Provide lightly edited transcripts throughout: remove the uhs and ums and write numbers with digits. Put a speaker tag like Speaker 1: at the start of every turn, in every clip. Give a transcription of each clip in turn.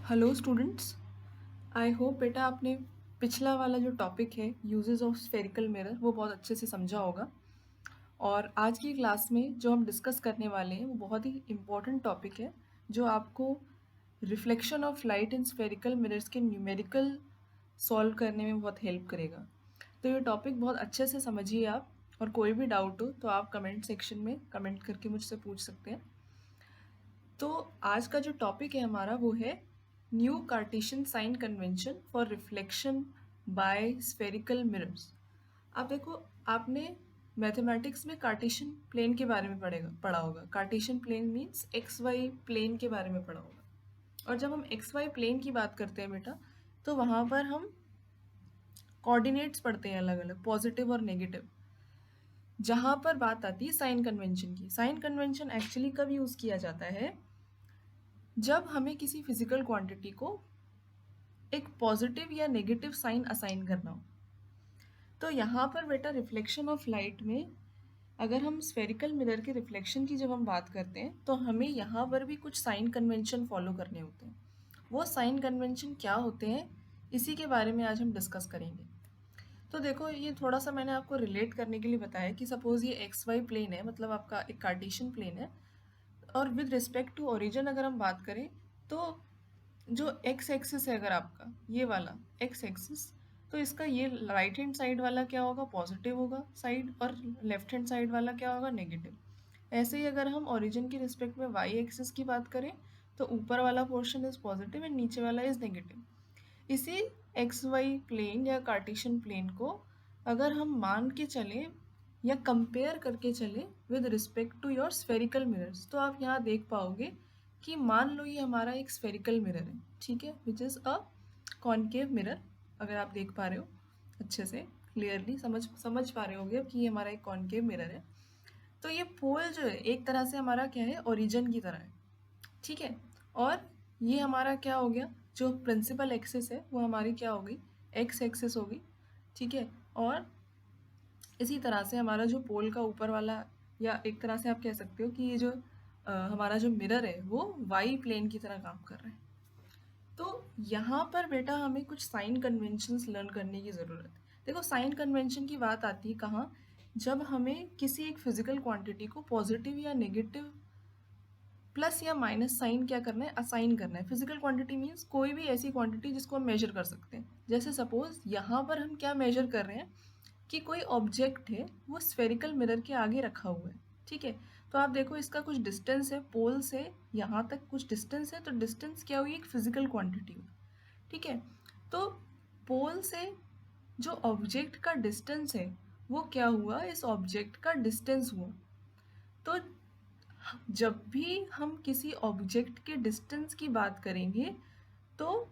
Speaker 1: Hello students. I hope बेटा आपने पिछला वाला जो टॉपिक है यूजेस ऑफ स्फेरिकल मिरर वो बहुत अच्छे से समझा होगा। और आज की क्लास में जो हम डिस्कस करने वाले हैं वो बहुत ही इम्पोर्टेंट टॉपिक है जो आपको reflection of light in spherical mirrors के न्यूमेरिकल सॉल्व करने में बहुत हेल्प करेगा। तो ये टॉपिक बहुत अच्छे से समझिए आप, और कोई भी डाउट हो तो आप कमेंट सेक्शन में कमेंट करके मुझसे पूछ सकते हैं। तो आज का जो टॉपिक है हमारा वो है new Cartesian sign convention for reflection by spherical mirrors. आप देखो, आपने मैथमेटिक्स में कार्टेशियन प्लेन के बारे में पढ़ा होगा। Cartesian plane means X Y plane के बारे में पढ़ा होगा। और जब हम एक्स वाई प्लेन की बात करते हैं बेटा, तो वहाँ पर हम कोऑर्डिनेट्स पढ़ते हैं अलग अलग, पॉजिटिव और नेगेटिव। जहाँ पर बात आती है साइन कन्वेंशन की, साइन कन्वेंशन एक्चुअली कब यूज़ किया जाता है? जब हमें किसी फिजिकल क्वांटिटी को एक पॉजिटिव या नेगेटिव साइन असाइन करना हो। तो यहाँ पर बेटा रिफ्लेक्शन ऑफ लाइट में अगर हम स्फेरिकल मिरर के रिफ्लेक्शन की जब हम बात करते हैं तो हमें यहाँ पर भी कुछ साइन कन्वेंशन फॉलो करने होते हैं। वो साइन कन्वेंशन क्या होते हैं, इसी के बारे में आज हम डिस्कस करेंगे। तो देखो, ये थोड़ा सा मैंने आपको रिलेट करने के लिए बताया कि सपोज ये एक्स वाई प्लेन है, मतलब आपका एक कार्टेशियन प्लेन है। और विद रिस्पेक्ट टू ओरिजिन अगर हम बात करें तो जो एक्स एक्सिस है, अगर आपका ये वाला एक्स एक्सिस, तो इसका ये राइट हैंड साइड वाला क्या होगा, पॉजिटिव होगा साइड, और लेफ्ट हैंड साइड वाला क्या होगा, नेगेटिव। ऐसे ही अगर हम ओरिजिन की रिस्पेक्ट में वाई एक्सिस की बात करें तो ऊपर वाला पोर्शन इज पॉजिटिव एंड नीचे वाला इज नेगेटिव। इसी एक्स वाई प्लेन या कार्टेशियन प्लेन को अगर हम मान के चलें या कंपेयर करके चलें with respect to your spherical mirrors, तो आप यहाँ देख पाओगे कि मान लो ये हमारा एक स्फेरिकल मिरर है, ठीक है, which is a concave mirror. अगर आप देख पा रहे हो अच्छे से क्लियरली समझ पा रहे होगे अब कि ये हमारा एक कॉनकेव मिरर है। तो ये पोल जो है एक तरह से हमारा क्या है, ओरिजिन की तरह है, ठीक है। और ये हमारा क्या हो गया, जो प्रिंसिपल एक्सिस है वो हमारी क्या हो गई, एक्स एक्सिस हो गई, ठीक है। और इसी तरह से हमारा जो पोल का ऊपर वाला, या एक तरह से आप कह सकते हो कि ये जो हमारा जो मिरर है वो वाई प्लेन की तरह काम कर रहा है। तो यहाँ पर बेटा हमें कुछ साइन कन्वेंशंस लर्न करने की ज़रूरत है। देखो, साइन कन्वेंशन की बात आती है कहाँ, जब हमें किसी एक फिजिकल क्वांटिटी को पॉजिटिव या नेगेटिव प्लस या माइनस साइन क्या करना है, असाइन करना है। फिजिकल क्वांटिटी मीन्स कोई भी ऐसी क्वांटिटी जिसको हम मेजर कर सकते हैं। जैसे सपोज यहाँ पर हम क्या मेजर कर रहे हैं कि कोई ऑब्जेक्ट है वो स्फेरिकल मिरर के आगे रखा हुआ है, ठीक है। तो आप देखो इसका कुछ डिस्टेंस है, पोल से यहाँ तक कुछ डिस्टेंस है, तो डिस्टेंस क्या हुई, एक फिजिकल क्वांटिटी हुई, ठीक है। तो पोल से जो ऑब्जेक्ट का डिस्टेंस है वो क्या हुआ, इस ऑब्जेक्ट का डिस्टेंस हुआ। तो जब भी हम किसी ऑब्जेक्ट के डिस्टेंस की बात करेंगे तो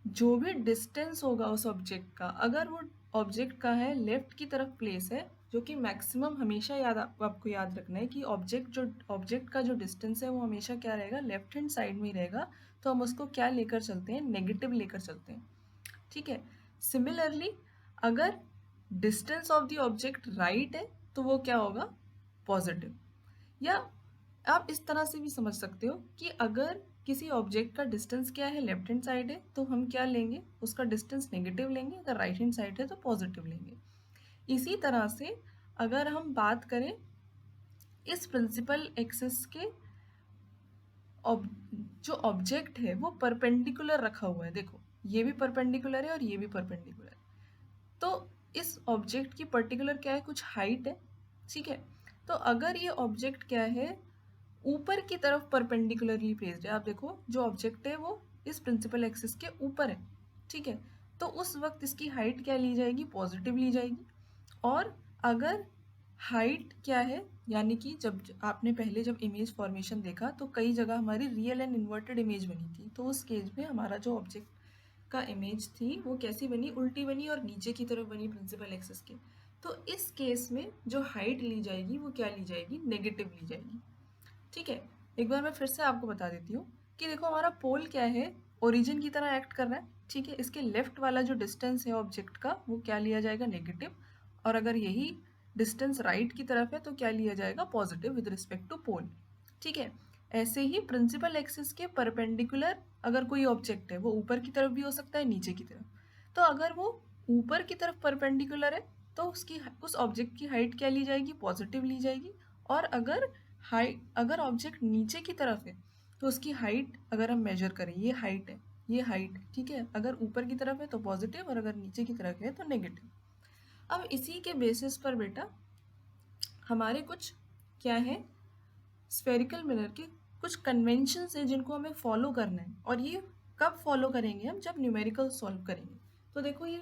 Speaker 1: जो भी डिस्टेंस होगा उस ऑब्जेक्ट का, अगर वो ऑब्जेक्ट का है लेफ्ट की तरफ प्लेस है, जो कि मैक्सिमम हमेशा आपको याद रखना है कि ऑब्जेक्ट का जो डिस्टेंस है वो हमेशा क्या रहेगा, लेफ्ट हैंड साइड में ही रहेगा। तो हम उसको क्या लेकर चलते हैं, नेगेटिव लेकर चलते हैं, ठीक है। सिमिलरली अगर distance of the object right है तो वो क्या होगा, पॉजिटिव। या आप इस तरह से भी समझ सकते हो कि अगर किसी ऑब्जेक्ट का डिस्टेंस क्या है, लेफ्ट हैंड साइड है, तो हम क्या लेंगे, उसका डिस्टेंस नेगेटिव लेंगे। अगर राइट हैंड साइड है तो पॉजिटिव लेंगे। इसी तरह से अगर हम बात करें इस प्रिंसिपल एक्सिस के, जो ऑब्जेक्ट है वो परपेंडिकुलर रखा हुआ है, देखो ये भी परपेंडिकुलर है और ये भी परपेंडिकुलर है। तो इस ऑब्जेक्ट की पर्टिकुलर क्या है, कुछ हाइट है, ठीक है। तो अगर ये ऑब्जेक्ट क्या है, ऊपर की तरफ परपेंडिकुलरली प्लेस्ड है, आप देखो जो ऑब्जेक्ट है वो इस प्रिंसिपल एक्सिस के ऊपर है, ठीक है। तो उस वक्त इसकी हाइट क्या ली जाएगी, पॉजिटिव ली जाएगी। और अगर हाइट क्या है, यानी कि जब आपने पहले जब इमेज फॉर्मेशन देखा तो कई जगह हमारी रियल एंड इन्वर्टेड इमेज बनी थी, तो उस केस में हमारा जो ऑब्जेक्ट का इमेज थी वो कैसी बनी, उल्टी बनी और नीचे की तरफ बनी प्रिंसिपल एक्सिस के। तो इस केस में जो हाइट ली जाएगी वो क्या ली जाएगी, नेगेटिव ली जाएगी, ठीक है। एक बार मैं फिर से आपको बता देती हूँ कि देखो हमारा पोल क्या है, ओरिजिन की तरह एक्ट कर रहा है, ठीक है। इसके लेफ्ट वाला जो डिस्टेंस है ऑब्जेक्ट का वो क्या लिया जाएगा, नेगेटिव। और अगर यही डिस्टेंस राइट की तरफ है तो क्या लिया जाएगा, पॉजिटिव विद रिस्पेक्ट टू पोल, ठीक है। ऐसे ही प्रिंसिपल एक्सिस के परपेंडिकुलर अगर कोई ऑब्जेक्ट है वो ऊपर की तरफ भी हो सकता है, नीचे की तरफ। तो अगर वो ऊपर की तरफ परपेंडिकुलर है तो उसकी उस ऑब्जेक्ट की हाइट क्या ली जाएगी, पॉजिटिव ली जाएगी। और अगर ऑब्जेक्ट नीचे की तरफ है तो उसकी हाइट अगर हम मेजर करें, ये हाइट है, ये हाइट, ठीक है, अगर ऊपर की तरफ है तो पॉजिटिव और अगर नीचे की तरफ है तो नेगेटिव। अब इसी के बेसिस पर बेटा हमारे कुछ क्या है, स्फेरिकल मिरर के कुछ कन्वेंशंस हैं जिनको हमें फॉलो करना है। और ये कब फॉलो करेंगे हम, जब न्यूमेरिकल सॉल्व करेंगे। तो देखो ये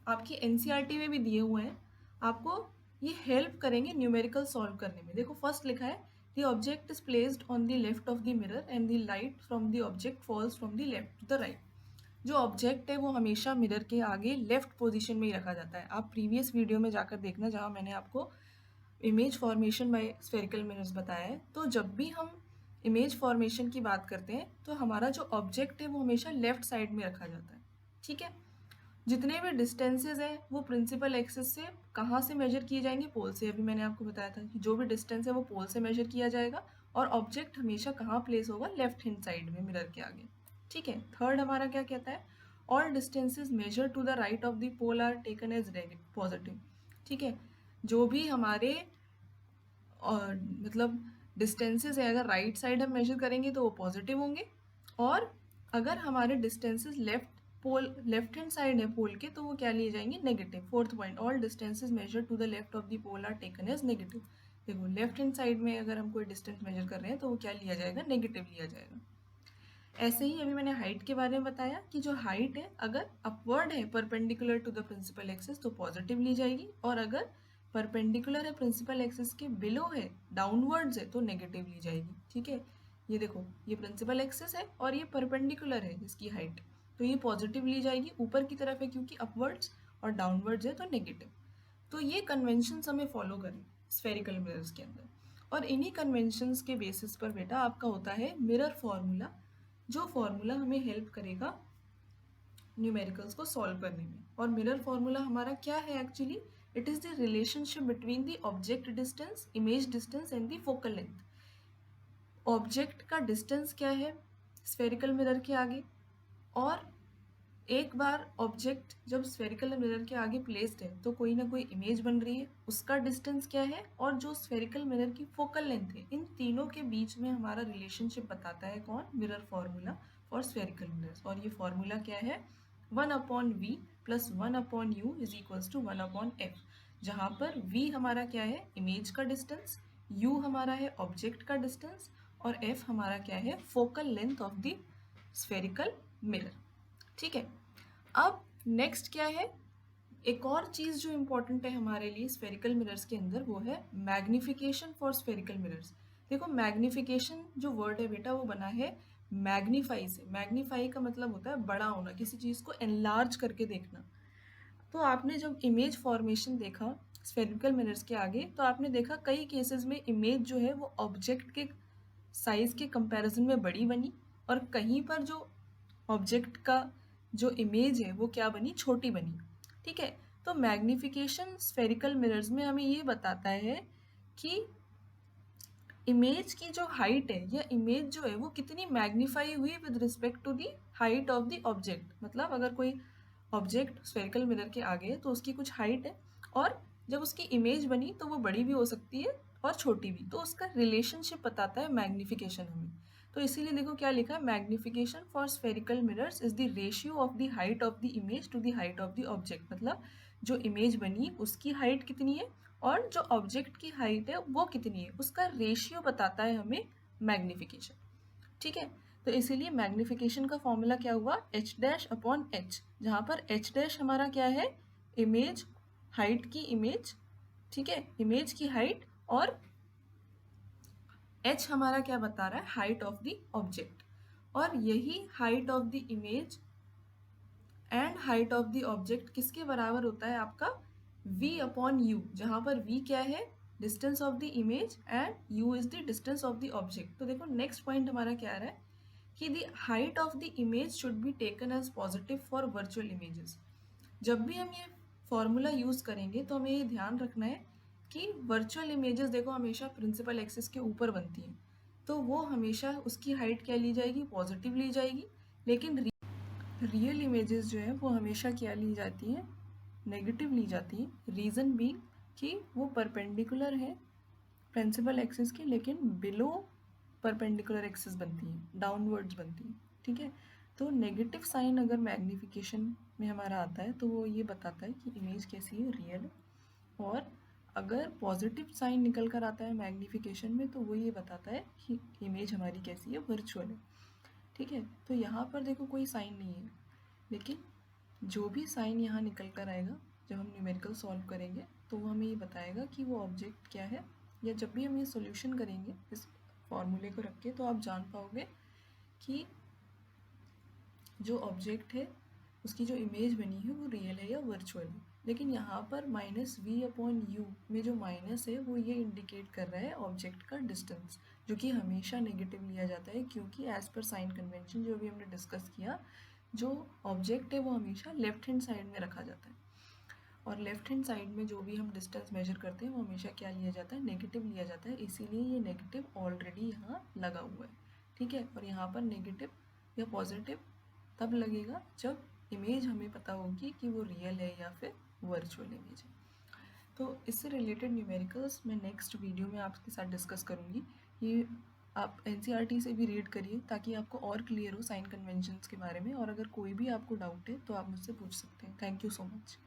Speaker 1: आपकी एनसीईआरटी में भी दिए हुए हैं, आपको ये हेल्प करेंगे न्यूमेरिकल सॉल्व करने में। देखो फर्स्ट लिखा है the object is placed on the left of the mirror and the light from the object falls from the left to the right. जो ऑब्जेक्ट है वो हमेशा मिरर के आगे लेफ्ट पोजीशन में ही रखा जाता है। आप प्रीवियस वीडियो में जाकर देखना जहाँ मैंने आपको image formation by spherical mirrors बताया है। तो जब भी हम इमेज फॉर्मेशन की बात करते हैं तो हमारा जो ऑब्जेक्ट है वो हमेशा लेफ्ट साइड में रखा जाता है, ठीक है। जितने भी डिस्टेंसेज हैं वो प्रिंसिपल एक्सिस से कहाँ से मेजर किए जाएंगे, पोल से। अभी मैंने आपको बताया था कि जो भी डिस्टेंस है वो पोल से मेजर किया जाएगा और ऑब्जेक्ट हमेशा कहाँ प्लेस होगा, लेफ्ट हैंड साइड में मिरर के आगे, ठीक है। थर्ड हमारा क्या कहता है, all distances measured to the right of the pole are taken as positive, ठीक है। जो भी हमारे और मतलब डिस्टेंसेस है अगर राइट साइड हम मेजर करेंगे तो वो पॉजिटिव होंगे, और अगर हमारे डिस्टेंसेस लेफ्ट हैंड साइड है पोल के तो वो क्या लिए जाएंगे, negative. Fourth point, all distances measured to the left of the pole are taken as negative. देखो लेफ्ट हैंड साइड में अगर हम कोई डिस्टेंस मेजर कर रहे हैं तो वो क्या लिया जाएगा, नेगेटिव लिया जाएगा। ऐसे ही अभी मैंने हाइट के बारे में बताया कि जो हाइट है अगर अपवर्ड है perpendicular to the principal axis तो पॉजिटिव ली जाएगी, और अगर परपेंडिकुलर है प्रिंसिपल एक्सिस के बिलो है, डाउनवर्ड्स है, तो नेगेटिव ली जाएगी, ठीक है। ये देखो ये प्रिंसिपल एक्सिस है और ये परपेंडिकुलर है इसकी हाइट, तो ये पॉजिटिव ली जाएगी, ऊपर की तरफ है क्योंकि अपवर्ड्स, और डाउनवर्ड्स है तो नेगेटिव। तो ये कन्वेंशंस हमें फॉलो करें स्फेरिकल मिरर्स के अंदर, और इन्हीं कन्वेंशंस के बेसिस पर बेटा आपका होता है मिरर फॉर्मूला, जो फॉर्मूला हमें हेल्प करेगा न्यूमेरिकल्स को सॉल्व करने में। और मिरर फॉर्मूला हमारा क्या है actually, it is the relationship between the object distance, image distance and the focal length. Object का डिस्टेंस क्या है स्फेरिकल मिरर के आगे, और एक बार ऑब्जेक्ट जब स्फेरिकल मिरर के आगे प्लेस्ड है तो कोई ना कोई इमेज बन रही है, उसका डिस्टेंस क्या है, और जो स्फेरिकल मिरर की फोकल लेंथ है, इन तीनों के बीच में हमारा रिलेशनशिप बताता है कौन, mirror formula for spherical mirrors. और ये फॉर्मूला क्या है, 1/v plus 1/u is equals to 1/f, जहाँ पर v हमारा क्या है, इमेज का डिस्टेंस, u हमारा है ऑब्जेक्ट का डिस्टेंस, और f हमारा क्या है, focal length of the spherical mirror, ठीक है। अब नेक्स्ट क्या है, एक और चीज़ जो इम्पोर्टेंट है हमारे लिए स्फेरिकल मिरर्स के अंदर, वो है मैग्निफिकेशन फॉर स्फेरिकल मिरर्स। देखो मैग्निफिकेशन जो वर्ड है बेटा वो बना है मैग्नीफाई से। मैग्नीफाई का मतलब होता है बड़ा होना, किसी चीज़ को एनलार्ज करके देखना। तो आपने जब इमेज फॉर्मेशन देखा स्फेरिकल मिरर्स के आगे तो आपने देखा कई केसेस में इमेज जो है वो ऑब्जेक्ट के साइज के कंपैरिजन में बड़ी बनी, और कहीं पर जो ऑब्जेक्ट का जो इमेज है वो क्या बनी, छोटी बनी, ठीक है। तो मैग्निफिकेशन स्फेरिकल मिरर्स में हमें ये बताता है कि इमेज की जो हाइट है या इमेज जो है वो कितनी मैग्नीफाई हुई with respect to the height of the object. मतलब अगर कोई ऑब्जेक्ट स्फेरिकल मिरर के आगे है तो उसकी कुछ हाइट है, और जब उसकी इमेज बनी तो वो बड़ी भी हो सकती है और छोटी भी, तो उसका रिलेशनशिप बताता है मैग्निफिकेशन हमें। तो इसीलिए देखो क्या लिखा है, magnification for spherical mirrors is the ratio of the height of the image to the height of the object. मतलब जो इमेज बनी उसकी हाइट कितनी है और जो ऑब्जेक्ट की हाइट है वो कितनी है, उसका रेशियो बताता है हमें मैग्निफिकेशन, ठीक है। तो इसीलिए मैग्निफिकेशन का फॉर्मूला क्या हुआ, h'/h, जहाँ पर h' हमारा क्या है, इमेज, हाइट की इमेज, ठीक है, इमेज की हाइट, और h हमारा क्या बता रहा है, हाइट ऑफ द ऑब्जेक्ट। और यही height of the image and height of the object किसके बराबर होता है आपका, v/u, जहाँ पर v क्या है, distance of the image, and u is the distance of the object. तो देखो नेक्स्ट पॉइंट हमारा क्या आ रहा है कि the height of the image should be taken as positive for virtual images. जब भी हम ये फॉर्मूला यूज़ करेंगे तो हमें ये ध्यान रखना है कि वर्चुअल इमेजेस देखो हमेशा प्रिंसिपल एक्सिस के ऊपर बनती हैं, तो वो हमेशा उसकी हाइट क्या ली जाएगी, पॉजिटिव ली जाएगी। लेकिन रियल इमेजेस जो है वो हमेशा क्या ली जाती हैं, नेगेटिव ली जाती है। रीज़न भी कि वो परपेंडिकुलर है प्रिंसिपल एक्सिस के, लेकिन बिलो परपेंडिकुलर एक्सिस बनती है, डाउनवर्ड्स बनती है। ठीक है, तो नेगेटिव साइन अगर मैग्नीफिकेशन में हमारा आता है तो वो ये बताता है कि इमेज कैसी है, रियल है। और अगर पॉजिटिव साइन निकल कर आता है मैग्नीफिकेशन में तो वो ये बताता है कि इमेज हमारी कैसी है, वर्चुअल है। ठीक है, तो यहाँ पर देखो कोई साइन नहीं है, लेकिन जो भी साइन यहाँ निकल कर आएगा जब हम न्यूमेरिकल सॉल्व करेंगे तो वो हमें ये बताएगा कि वो ऑब्जेक्ट क्या है। या जब भी हम ये सॉल्यूशन करेंगे इस फॉर्मूले को रख के तो आप जान पाओगे कि जो ऑब्जेक्ट है उसकी जो इमेज बनी है वो रियल है या वर्चुअल है। लेकिन यहाँ पर -v/u में जो माइनस है वो ये इंडिकेट कर रहा है ऑब्जेक्ट का डिस्टेंस, जो कि हमेशा नेगेटिव लिया जाता है, क्योंकि एज पर साइन कन्वेंशन जो भी हमने डिस्कस किया, जो ऑब्जेक्ट है वो हमेशा लेफ्ट हैंड साइड में रखा जाता है। और लेफ्ट हैंड साइड में जो भी हम डिस्टेंस मेजर करते हैं वो हमेशा क्या लिया जाता है, नेगेटिव लिया जाता है। इसीलिए ये नेगेटिव ऑलरेडी यहाँ लगा हुआ है। ठीक है, और यहाँ पर नेगेटिव या पॉजिटिव तब लगेगा जब इमेज हमें पता होगी कि वो रियल है या फिर वर्चुअल इमेज है। तो इससे रिलेटेड न्यूमेरिकल्स मैं नेक्स्ट वीडियो में आपके साथ डिस्कस करूँगी। ये आप एनसीईआरटी से भी रीड करिए ताकि आपको और क्लियर हो साइन कन्वेंशंस के बारे में, और अगर कोई भी आपको डाउट है तो आप मुझसे पूछ सकते हैं। Thank you so much.